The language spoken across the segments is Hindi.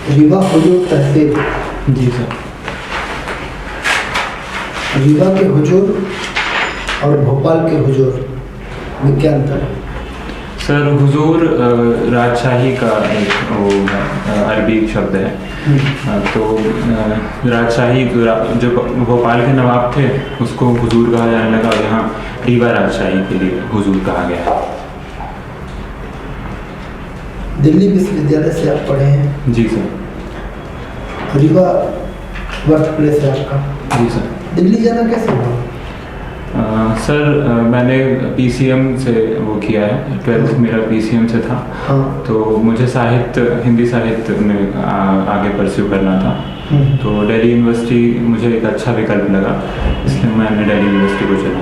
रीवा हुजूर तहसील। जी सर। रीवा के हुजूर और भोपाल के हुजूर में क्या अंतर है? सर हुजूर राजशाही का एक वो अरबी शब्द है। तो राजशाही जो भोपाल के नवाब थे उसको हुजूर कहा जाने लगा, यहाँ रीवा राजशाही के लिए हुजूर कहा गया है। दिल्ली विश्वविद्यालय से आप पढ़े हैं? जी सर। रीवा वर्क प्लेस है आपका? जी सर। दिल्ली जाना कैसे हुआ? सर मैंने PCM से वो किया है, 12th मेरा PCM से था। हाँ। तो मुझे हिंदी साहित्य में आगे परस्यू करना था। तो दिल्ली यूनिवर्सिटी मुझे एक अच्छा विकल्प लगा, इसलिए मैंने दिल्ली यूनिवर्सिटी को चुना।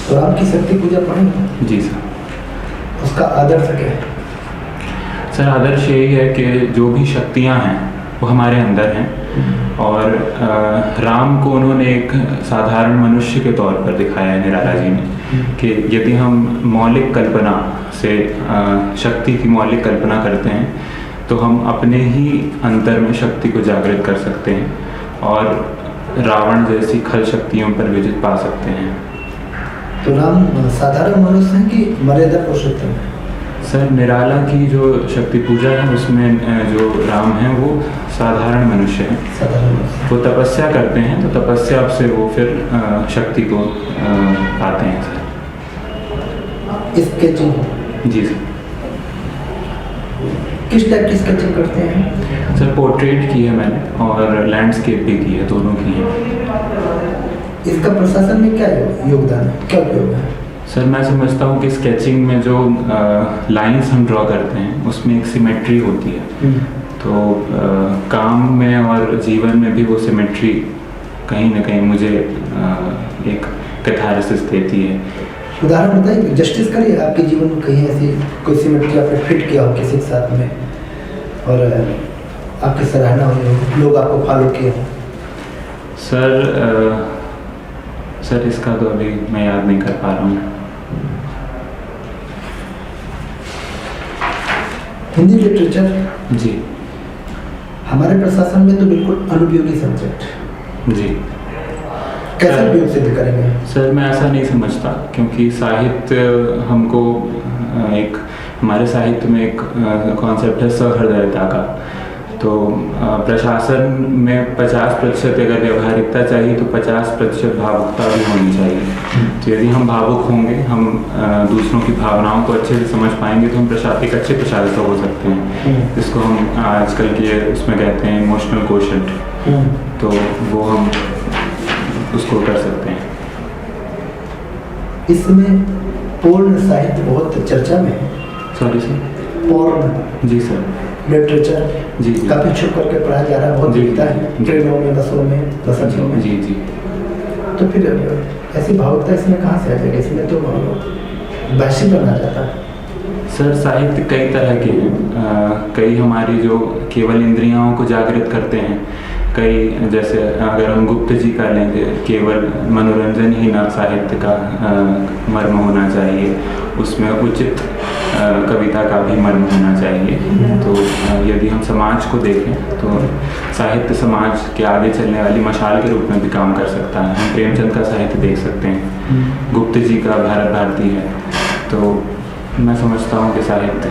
तो राम की शक्ति पूजा पढ़ी? जी सर। उसका आदर्श क्या है? सर आदर्श यही है कि जो भी शक्तियाँ हैं वो हमारे अंदर हैं, और राम को उन्होंने एक साधारण मनुष्य के तौर पर दिखाया है निराला जी ने, कि यदि हम मौलिक कल्पना से शक्ति की मौलिक कल्पना करते हैं तो हम अपने ही अंतर में शक्ति को जागृत कर सकते हैं और रावण जैसी खल शक्तियों पर विजय पा सकते हैं। तो राम साधारण मनुष्य हैं कि मर्यादा पुरुषोत्तम है? सर निराला की जो शक्ति पूजा है उसमें जो राम हैं वो साधारण मनुष्य हैं। साधारण मनुष्य। वो तपस्या करते हैं, तो तपस्या से वो फिर शक्ति को पाते हैं सर। स्केचिंग? जी सर। किस टाइप की स्केचिंग करते हैं? सर पोर्ट्रेट की है मैंने और लैंडस्केप भी की है, दोनों की है। इसका प्रशासन में क्या योगदान है, क्या उपयोग है? सर मैं समझता हूँ कि स्केचिंग में जो लाइंस हम ड्रॉ करते हैं उसमें एक सिमेट्री होती है। तो काम में और जीवन में भी वो सिमेट्री कहीं ना कहीं मुझे एक कैथारसिस देती है। उदाहरण बताइए, जस्टिस करिए आपके जीवन में कहीं ऐसी कोई सिमेट्री आपने फिट किया हो किसी के साथ में और आपकी सराहना हुई हो, लोग आपको फॉलो किए हो? सर इसका तो अभी मैं याद नहीं कर पा रहा हूँ। हिंदी लिटरेचर? जी। हमारे प्रशासन में तो बिल्कुल अनुपयोगी सब्जेक्ट। जी। कैसे उपयोग सिद्ध करेंगे? सर मैं ऐसा नहीं समझता, क्योंकि साहित्य हमको एक हमारे साहित्य में एक कॉन्सेप्ट है सहृदयता का। तो प्रशासन में 50% अगर व्यवहारिकता चाहिए तो 50% भावुकता भी होनी चाहिए। तो यदि हम भावुक होंगे, हम दूसरों की भावनाओं को अच्छे से समझ पाएंगे तो हम एक अच्छे प्रशासक हो सकते हैं। इसको हम आजकल के उसमें कहते हैं इमोशनल कोशेंट। तो वो हम उसको कर सकते हैं। इसमें पूर्ण साहित्य बहुत चर्चा में है। Sorry sir? पूर्ण? जी सर। लिटरेचर जी काफी छुप करके पढ़ा जा रहा है, बहुत दिखता है ट्रेनों में, बसों में, बसों में। जी जी। तो फिर ऐसी भावुकता इसमें कहाँ से आ जाएगी? इसमें तो वैश्य बना जाता है। सर साहित्य कई तरह के हैं। कई हमारी जो केवल इंद्रियों को जागृत करते हैं, कई जैसे अगर हम गुप्त जी का लेंगे, केवल मनोरंजन ही ना साहित्य का मर्म होना चाहिए, उसमें उचित कविता का भी मर्म होना चाहिए। तो यदि हम समाज को देखें तो साहित्य समाज के आगे चलने वाली मशाल के रूप में भी काम कर सकता है। हम प्रेमचंद का साहित्य देख सकते हैं, गुप्त जी का भारत भारती है। तो मैं समझता हूँ कि साहित्य,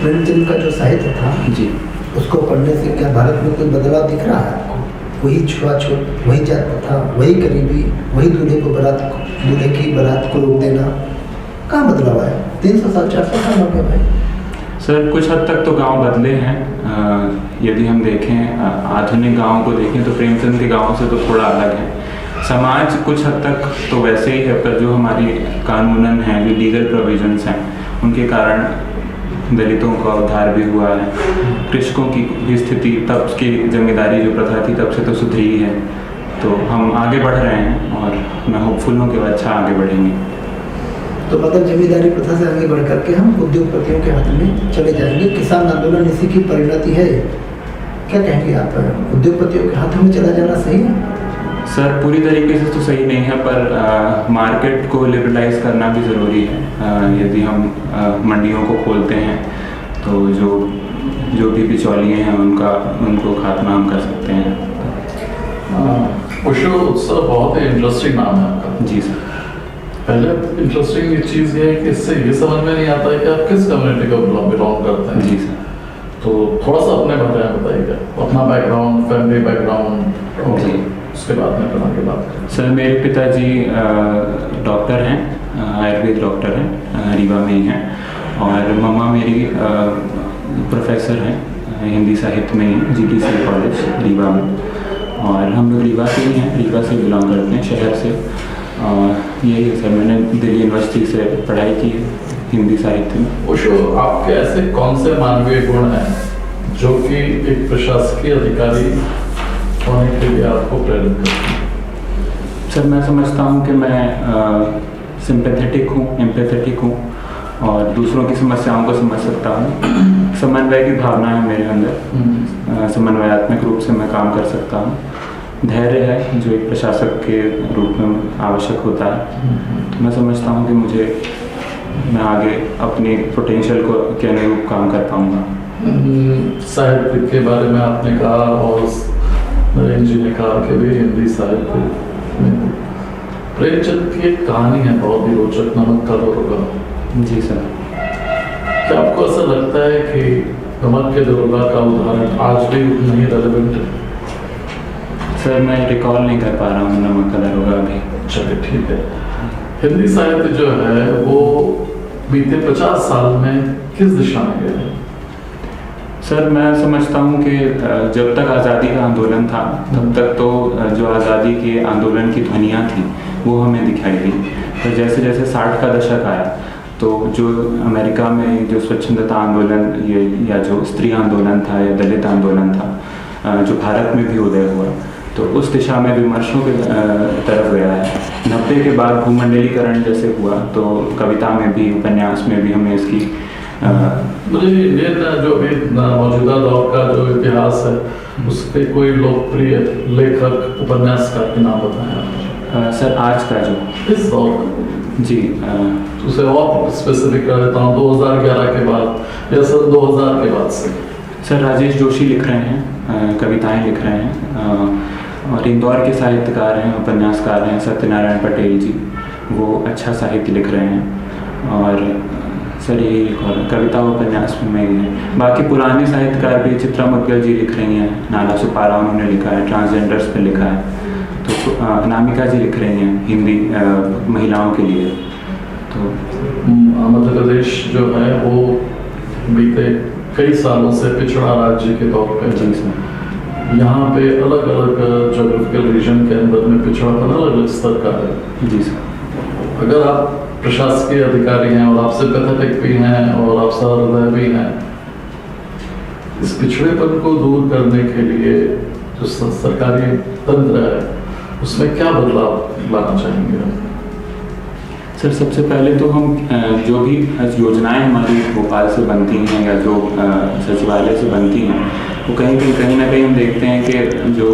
प्रेमचंद का जो साहित्य था जी, उसको पढ़ने से क्या भारत में कोई बदलाव दिख रहा है आपको? वही छुआछूत, वही जात प्रथा, वही गरीबी, वही दूल्हे की बारात को रोक देना, कहाँ बदलाव आया? 300 साल 400 साल हो गए भाई। सर कुछ हद तक तो गांव बदले हैं। यदि हम देखें आधुनिक गांवों को देखें तो प्रेमचंद के गांवों से तो थोड़ा अलग है। समाज कुछ हद तक तो वैसे ही है, पर जो हमारी कानूनन हैं, जो लीगल प्रोविजंस हैं, उनके कारण दलितों का उद्धार भी हुआ है। कृषकों की स्थिति, तब की जमींदारी जो प्रथा थी तब से तो सुधरी ही है। तो हम आगे बढ़ रहे हैं और मैं होपफुल हूँ कि वो अच्छा आगे बढ़ेंगे। तो मतलब जमींदारी प्रथा से आगे बढ़ करके हम उद्योगपतियों के हाथ में चले जाएंगे। किसान आंदोलन इसी की परिणति है। क्या कहेंगे आप? उद्योगपतियों के हाथों में चला जाना सही है? सर पूरी तरीके से तो सही नहीं है, पर मार्केट को लिबरलाइज करना भी ज़रूरी है। यदि हम मंडियों को खोलते हैं तो जो भी बिचौलिए हैं उनको खात्मा हम कर सकते हैं। ओशो उत्सव बहुत ही इंटरेस्टिंग नाम है आपका। जी सर। पहले इंटरेस्टिंग चीज़ ये है कि इससे ये समझ में नहीं आता है कि आप किस कम्युनिटी को बिलोंग करते हैं। जी सर। तो थोड़ा सा अपने बारे में बताइएगा, अपना बैकग्राउंड, फैमिली बैकग्राउंड, जी। उसके बाद में फिर आगे बात करें। सर मेरे पिताजी डॉक्टर हैं, आयुर्वेद डॉक्टर हैं, रीवा में ही हैं। और मम्मा मेरी प्रोफेसर हैं हिंदी साहित्य में ही, GTC कॉलेज रीवा में। और हम लोग रीवा से ही हैं, रीवा से बिलोंग करते हैं, शहर से। यही है सर, मैंने दिल्ली यूनिवर्सिटी से पढ़ाई की है हिंदी साहित्य में। ओशो, आपके ऐसे कौन से मानवीय गुण हैं जो कि एक प्रशासकीय अधिकारी होने के लिए आपको प्रेरित करते हैं? सर मैं समझता हूँ कि मैं सिंपैथेटिक हूँ, एम्पैथेटिक हूँ और दूसरों की समस्याओं को समझ सकता हूँ। समन्वय की भावना है मेरे अंदर, समन्वयात्मक रूप से मैं काम कर सकता हूँ। धैर्य है जो एक प्रशासक के रूप में आवश्यक होता है। तो मैं समझता हूँ कि मैं आगे अपने पोटेंशियल के अनुरूप काम कर पाऊँगा। साहित्य के बारे में आपने कहा और नरेंद्र जी ने कहा कि भी हिंदी साहित्य में प्रेमचंद की एक कहानी है बहुत ही रोचक, नमक का दरोगा। जी सर। क्या आपको ऐसा लगता है कि नमक के दरोगा का उदाहरण आज भी उतना ही रेलेवेंट है? सर मैं रिकॉल नहीं कर पा रहा हूँ नमक का दरोगा अभी। चलिए ठीक है। हिंदी साहित्य जो है वो बीते 50 साल में किस दिशा में गया है? सर मैं समझता हूँ कि जब तक आज़ादी का आंदोलन था तब तक तो जो आज़ादी के आंदोलन की ध्वनियाँ थी वो हमें दिखाई दी। तो जैसे जैसे 60 का दशक आया तो जो अमेरिका में जो स्वच्छंदता आंदोलन या जो स्त्री आंदोलन था या दलित आंदोलन था, जो भारत में भी उदय हुआ, तो उस दिशा में विमर्शों के तरफ गया है। 90 के बाद भूमंडलीकरण जैसे हुआ तो कविता में भी, उपन्यास में भी हमें इसकी मुझे इंडियन जो भी मौजूदा दौर का जो इतिहास है उसके कोई लोकप्रिय लेखक, उपन्यासकार के नाम बताएं। सर आज का जो इस दौर का जी उसे और स्पेसिफिक कर देता हूँ, 2011 के बाद या सर 2000 के बाद से। सर राजेश जोशी लिख रहे हैं, कविताएं लिख रहे हैं। और इंदौर के साहित्यकार हैं, उपन्यासकार हैं सत्यनारायण पटेल जी, वो अच्छा साहित्य लिख रहे हैं। और सर ये कविता उपन्यास में ही है। बाकी पुराने साहित्यकार भी, चित्रा मुद्गल जी लिख रही हैं, नाला सुपारा उन्होंने लिखा है, ट्रांसजेंडर्स पे लिखा है। तो अनामिका जी लिख रही हैं हिंदी महिलाओं के लिए। तो मध्य प्रदेश जो है वो बीते कई सालों से पिछड़ा राज्य के तौर पे जी सर। यहाँ पे अलग अलग जोग्राफिकल रीजन के अंदर में पिछड़ापन अलग अलग स्तर का है। जी सर। अगर आप प्रशासकीय अधिकारी हैं और आप सिंपैथेटिक भी हैं और आप सहृदय भी हैं, इस पिछड़ेपन को दूर करने के लिए जो सरकारी तंत्र है उसमें क्या बदलाव लाना चाहेंगे? सर सबसे पहले तो हम जो भी योजनाएं हमारी भोपाल से बनती हैं या जो सचिवालय से बनती हैं वो कहीं ना कहीं हम देखते हैं कि जो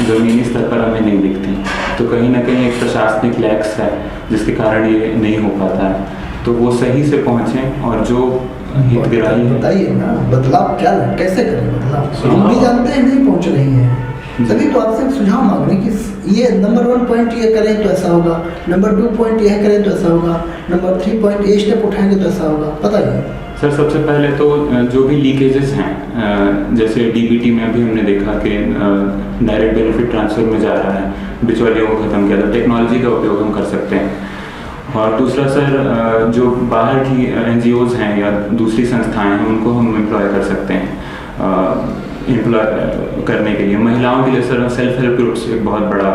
ज़मीनी स्तर पर हमें नहीं दिखती। तो कहीं ना कहीं एक प्रशासनिक लैक्स है जिसके कारण ये नहीं हो पाता है। तो वो सही से पहुँचें और जो हितग्राही बताइए ना बदलाव क्या है, कैसे करें बदलाव? हम भी जानते हैं नहीं पहुँच रही हैं, तभी तो आपसे सुझाव मांग रहे हैं कि ये नंबर 1 पॉइंट ये करें तो ऐसा होगा, नंबर 2 पॉइंट यह करें तो ऐसा होगा, नंबर 3 पॉइंट ये स्टेप उठाएंगे तो ऐसा होगा। बताइए सर। सबसे पहले तो जो भी लीकेजेस हैं, जैसे DBT में भी हमने देखा कि डायरेक्ट बेनिफिट ट्रांसफर में जा रहा है, बिचौलियों को खत्म किया, तो टेक्नोलॉजी का उपयोग हम कर सकते हैं। और दूसरा सर जो बाहर की NGOs हैं या दूसरी संस्थाएं हैं उनको हम एम्प्लॉय कर सकते हैं एम्प्लॉय करने के लिए। महिलाओं के लिए सर सेल्फ हेल्प ग्रुप्स एक बहुत बड़ा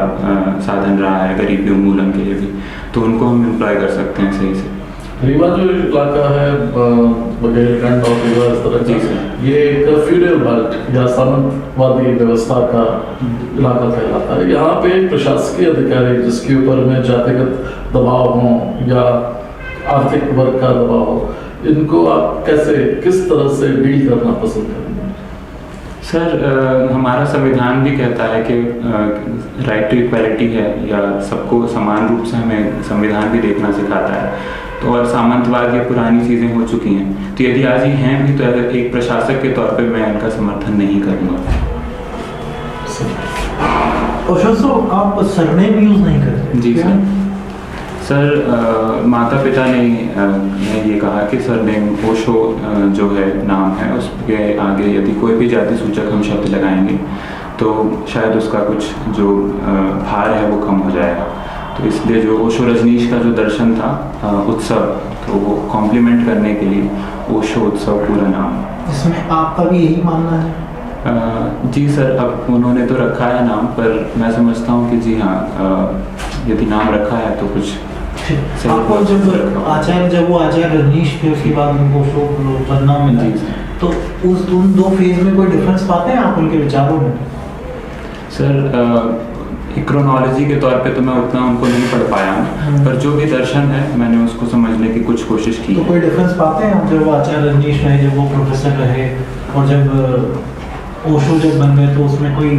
साधन रहा है गरीबी उन्मूलन के लिए भी, तो उनको हम एम्प्लॉय कर सकते हैं सही से। रीवा जो इलाका है बघेलखंड और रीवा इस तरह जी का, सर। ये एक फ्यूडल बेल्ट या सामंतवादी व्यवस्था का इलाका कहलाता है। यहाँ पे प्रशासकीय अधिकारी जिसके ऊपर में जातिगत दबाव हो या आर्थिक वर्ग का दबाव हो, इनको आप कैसे किस तरह से डील करना पसंद करेंगे? सर हमारा संविधान भी कहता है कि राइट टू इक्वालिटी है, या सबको समान रूप से हमें संविधान भी देखना सिखाता है। तो और सामंतवाद ये पुरानी चीज़ें हो चुकी हैं, तो यदि आज ये हैं भी तो एक प्रशासक के तौर पे मैं इनका समर्थन नहीं करूँगा। ओशो साहब, आप सरनेम यूज़ नहीं करते? जी सर माता पिता ने ये कहा कि सरनेम ओशो जो है नाम है, उसके आगे यदि कोई भी जाति सूचक हम शब्द लगाएंगे तो शायद उसका कुछ जो भार है वो कम हो जाएगा। तो इसलिए जो ओशो रजनीश का जो दर्शन था उत्सव, तो वो कॉम्प्लीमेंट करने के लिए ओशो उत्सव पूरा नाम। इसमें आपका भी यही मानना है? जी सर, अब उन्होंने तो रखा है नाम, पर मैं समझता हूँ कि जी हाँ, यदि नाम रखा है तो कुछ आपको जब वो आचार्य रजनीश थे उसके बाद उनको ओशो पदनाम मिला, तो उन दो फेज में कोई डिफरेंस पाते हैं आप उनके विचारों में? सर एक क्रोनोलॉजी के तौर पे तो मैं उतना उनको नहीं पढ़ पाया हूँ, पर जो भी दर्शन है मैंने उसको समझने की कुछ कोशिश की। तो कोई डिफरेंस पाते हैं आप, जब वो आचार्य रजनीश रहे, जब वो प्रोफेसर रहे, और जब ओशो जब बन गए, तो उसमें कोई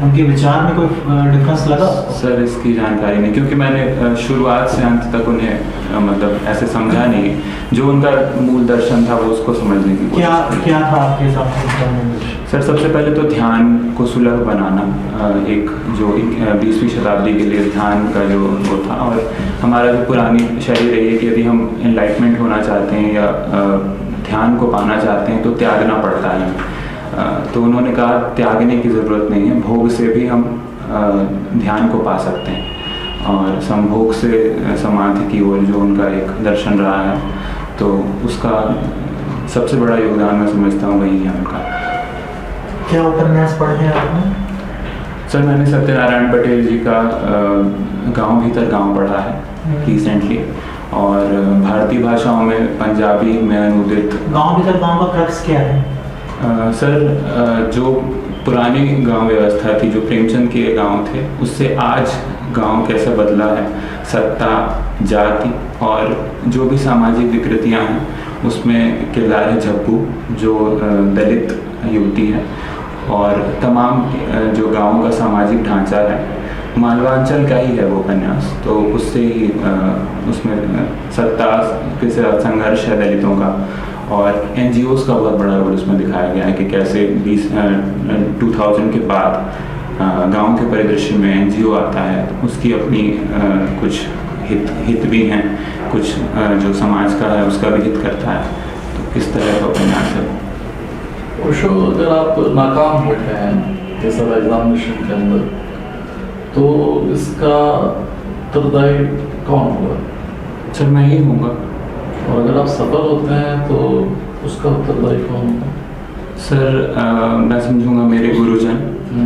उनके विचार में कोई डिफरेंस लगा? सर इसकी जानकारी नहीं, क्योंकि मैंने शुरुआत से अंत तक उन्हें मतलब ऐसे समझा नहीं। जो उनका मूल दर्शन था वो उसको समझने की कोशिश। क्या था आपके हिसाब से? सर सबसे पहले तो ध्यान को सुलभ बनाना, एक जो 20वीं शताब्दी के लिए ध्यान का जो वो था, और हमारा जो पुरानी शैली रही है कि यदि हम एनलाइटमेंट होना चाहते हैं या ध्यान को पाना चाहते हैं तो त्यागना पड़ता है। तो उन्होंने कहा त्यागने की ज़रूरत नहीं है, भोग से भी हम ध्यान को पा सकते हैं, और संभोग से समाधि की ओर जो उनका एक दर्शन रहा है, तो उसका सबसे बड़ा योगदान मैं समझता हूँ वही है उनका। क्या उपन्यास पढ़े हैं आपने? सर मैंने सत्यनारायण पटेल जी का गांव भीतर गांव पढ़ा है रिसेंटली, और भारतीय भाषाओं में पंजाबी में अनुदित। गांव भीतर गांव का क्रक्स क्या है? सर जो पुरानी गांव व्यवस्था थी, जो प्रेमचंद के गांव थे, उससे आज गांव कैसे बदला है, सत्ता, जाति और जो भी सामाजिक विकृतियां हैं, उसमें किरदार है झब्बू जो दलित युवती है, और तमाम जो गांव का सामाजिक ढांचा है, मालवांचल का ही है वो उपन्यास, तो उससे ही उसमें सत्ता के साथ संघर्ष है दलितों का, और NGOs का बहुत बड़ा रोल उसमें दिखाया गया है कि कैसे 2000 के बाद गांव के परिदृश्य में NGO आता है, उसकी अपनी कुछ हित भी हैं, कुछ जो समाज का है उसका भी हित करता है। तो किस तरह का उपन्यास है ओशो? अगर आप नाकाम होते हैं ये सब एग्जामिनेशन के अंदर, तो इसका उत्तरदायी कौन होगा? सर मैं ही होऊंगा। और अगर आप सफल होते हैं तो उसका उत्तरदायी कौन होगा? सर मैं समझूंगा मेरे गुरुजन,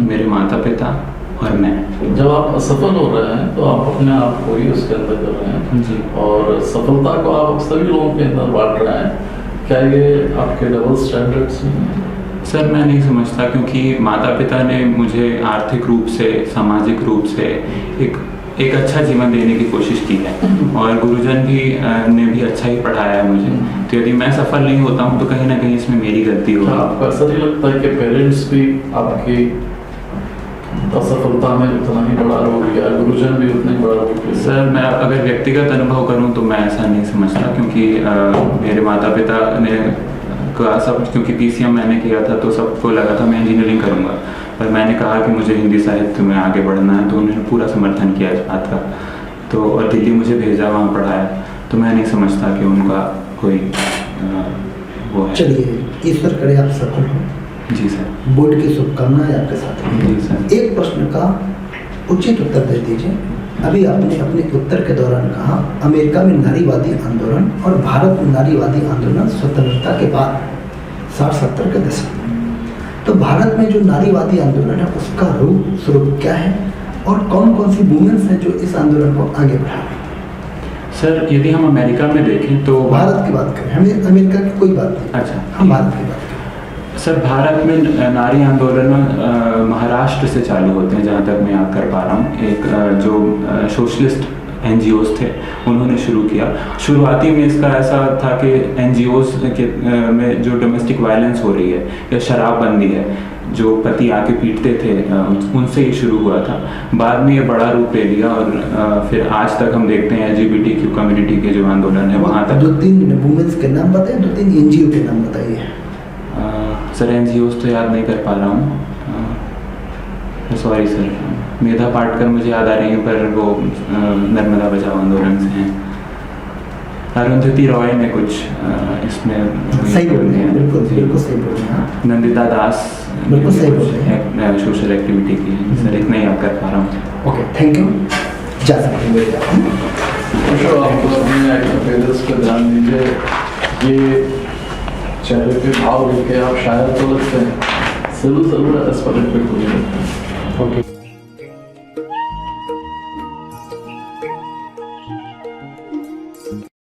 मेरे माता पिता और मैं। जब आप असफल हो रहे हैं तो आप अपने आप को ही उसके अंदर कर रहे हैं जी, और सफलता को आप सभी लोगों के अंदर बांट रहे हैं। क्या ये आपके डबल स्टैंडर्ड्स नहीं हैं? सर मैं नहीं समझता, क्योंकि माता पिता ने मुझे आर्थिक रूप से, सामाजिक रूप से एक अच्छा जीवन देने की कोशिश की है, और गुरुजन भी ने भी अच्छा ही पढ़ाया है मुझे। तो यदि मैं सफल नहीं होता हूँ तो कहीं ना कहीं इसमें मेरी गलती होगी। आपको ऐसा नहीं लगता है कि पेरेंट्स भी आपकी असफलता में उतना ही बड़ा रोल किया, गुरुजन भी उतना ही बड़ा रोल किया? सर मैं अगर व्यक्तिगत अनुभव करूं तो मैं ऐसा नहीं समझता, क्योंकि मेरे माता पिता ने कहा सब, क्योंकि PCM मैंने किया था तो सबको लगा था मैं इंजीनियरिंग करूंगा, पर मैंने कहा कि मुझे हिंदी साहित्य में आगे बढ़ना है, तो उन्होंने पूरा समर्थन किया इस बात का। तो और दिल्ली मुझे भेजा, वहाँ पढ़ाया, तो मैं नहीं समझता कि उनका कोई वो है। चलिए, ईश्वर करे आप सफल हो। जी सर। बोर्ड की शुभकामनाएं आपके साथ हैं। जी सर। एक प्रश्न का उचित उत्तर दे दीजिए। अभी आपने अपने उत्तर के दौरान कहा अमेरिका में नारीवादी आंदोलन और भारत में नारीवादी आंदोलन स्वतंत्रता के बाद 60-70 के दशक में, तो भारत में जो नारीवादी आंदोलन है उसका रूप स्वरूप क्या है, और कौन कौन सी वुमेन्स हैं जो इस आंदोलन को आगे बढ़ा रही हैं? सर यदि हम अमेरिका में देखें तो भारत की बात करें, हमें अमेरिका की कोई बात नहीं। अच्छा, हम भारत की बात करें। सर भारत में नारी आंदोलन महाराष्ट्र से चालू होते हैं, जहाँ तक मैं याद कर पा रहा हूँ। एक जो सोशलिस्ट NGOs थे उन्होंने शुरू किया। शुरुआती में इसका ऐसा था कि NGOs के में जो डोमेस्टिक वायलेंस हो रही है या शराबबंदी है जो पति आके पीटते थे उनसे ही शुरू हुआ था। बाद में ये बड़ा रूप ले लिया और फिर आज तक हम देखते हैं LGBTQ कम्युनिटी के जो आंदोलन है वहाँ तक। 2-3 वुमेन्स के नाम बताइए, 2-3 NGO के नाम बताइए। सर NGOs तो याद नहीं कर पा रहा हूँ, सॉरी सर। मेधा पाटकर मुझे याद आ रही है, पर वो नर्मदा बचाओ आंदोलन से हैं। अरुंधति रॉय ने कुछ इसमें सही बोल रहे हैं, बिल्कुल सही बोल रहे हैं। नंदिता दास बिल्कुल सही बोल रहे हैं। सोशल एक्टिविटी की है सर, इतना ही याद कर पा रहा हूँ। Okay, thank you. जा सकते हैं तो आप अपने एक्टिविटीज पे ध्यान दीजिए, ये चेहरे पे भाव लेके आप शायद तो लगते हैं, सिर्फ इस पर लगते हैं। ओके।